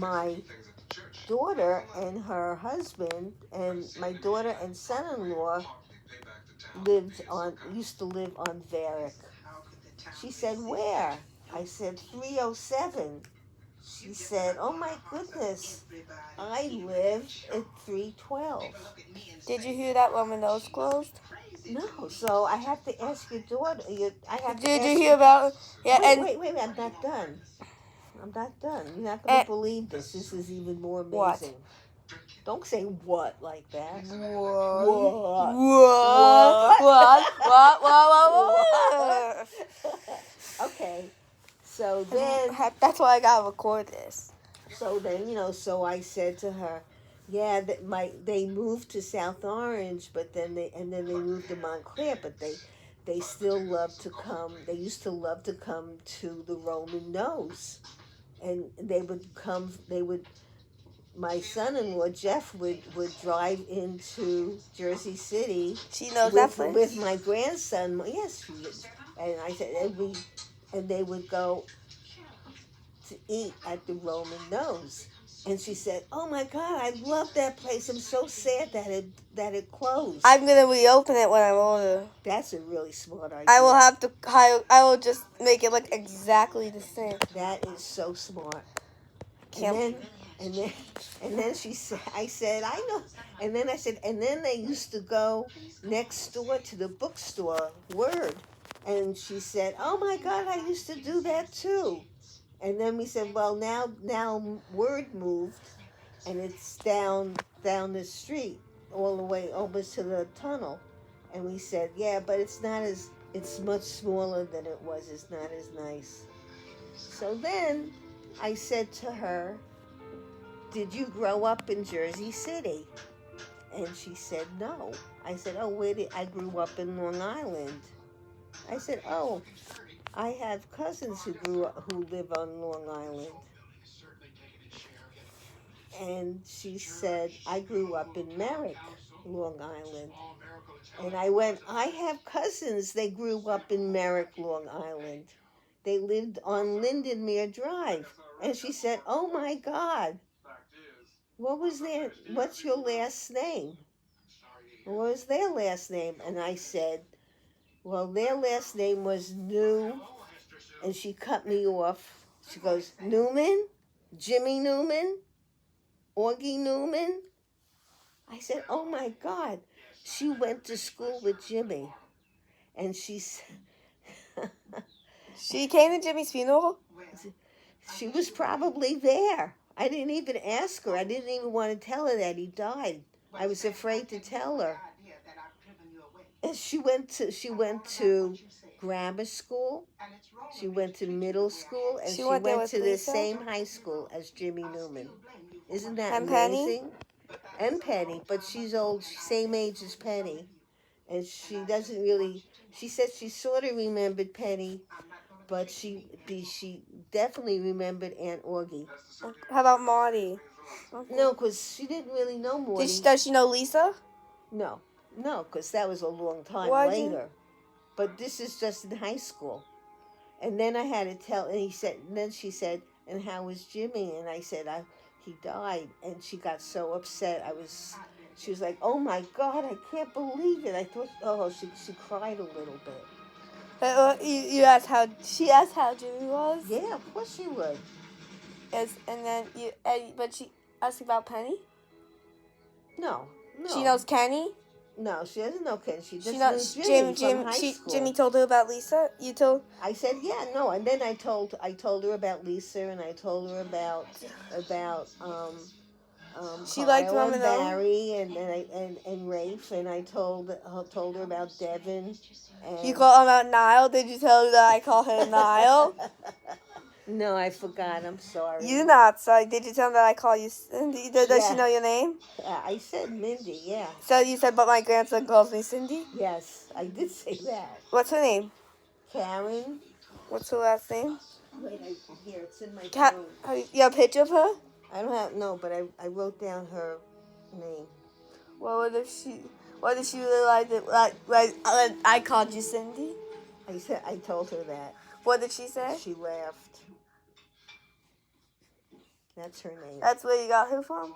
my daughter and her husband and my daughter and son-in-law used to live on Varick. She said, "Where?" I said, 307. She said, "Oh my goodness, I live at 312." Did you hear that Domino's closed? No, so I have to ask your daughter. I have to Did ask you hear about? Yeah, wait, I'm not done. I'm not done. You're not going and to believe this. This is even more what? amazing. Don't say what like that. What? What? What? What? Okay. So then, That's why I gotta record this. so I said to her, yeah, that they moved to South Orange, but then they moved to Montclair, but they still love to come. They used to love to come to the Roman Nose, and they would come. My son-in-law Jeff would drive into Jersey City She knows with that place. with my grandson. Yes, and I said and they would go to eat at the Roman Nose. And she said, "Oh my God, I love that place. I'm so sad that it closed." I'm gonna reopen it when I'm older. That's a really smart idea. I will have to. I will just make it look exactly the same. That is so smart. Can't. And then she said, I said, "I know." And then I said, and then they used to go next door to the bookstore, Word. And she said, "Oh my God, I used to do that too." And then we said, "Well, now Word moved, and it's down the street, all the way almost to the tunnel." And we said, "Yeah, but it's much smaller than it was. It's not as nice." So then I said to her, "Did you grow up in Jersey City?" And she said, "No." I said, "Oh, I grew up in Long Island." I said, "Oh, I have cousins who live on Long Island." And she said, "I grew up in Merrick, Long Island." And I went, "I have cousins. They grew up in Merrick, Long Island. They lived on Lindenmere Drive." And she said, "Oh my God, what's your last name? What was their last name?" And I said, "Well, their last name was New." And she cut me off. She goes, "Newman? Jimmy Newman? Augie Newman?" I said, "Oh my God." She went to school with Jimmy. And she came to Jimmy's funeral? She was probably there. I didn't even ask her. I didn't even want to tell her that he died. I was afraid to tell her. And she went to grammar school. She went to middle school, and she went to the same high school as Jimmy Newman. Isn't that amazing? And Penny, but she's old, same age as Penny. And she doesn't really, she said she sort of remembered Penny, but she definitely remembered Aunt Augie. How about Marty? No, because she didn't really know Marty. Does she know Lisa? No, because that was a long time later. But this is just in high school. And then I had to tell, and then she said, "And how was Jimmy?" And I said, "He died." And she got so upset. She was like, "Oh my God, I can't believe it." I thought, she cried a little bit. You asked she asked how Jimmy was? Yeah, of course she would. Yes, and then but she asked about Penny? No. She knows Kenny? No, she doesn't know Kenny. She just knows Jimmy from high school. Jimmy told her about Lisa? You told? I said, yeah, no. And then I told her about Lisa, and I told her about she Kyle liked and Barry and Rafe, and I told her about Devin. And you called her about Niall? Did you tell her that I call her Niall? No, I forgot. I'm sorry. You're not sorry. Did you tell her that I call you Cindy? Does she know your name? I said Mindy, yeah. So you said, but my grandson calls me Cindy? Yes, I did say that. What's her name? Karen. What's her last name? Wait, here, it's in my phone. You have a picture of her? I don't have, no, but I wrote down her name. What if she realized it, like I called you Cindy? I told her that. What did she say? She laughed. That's her name. That's where you got who from?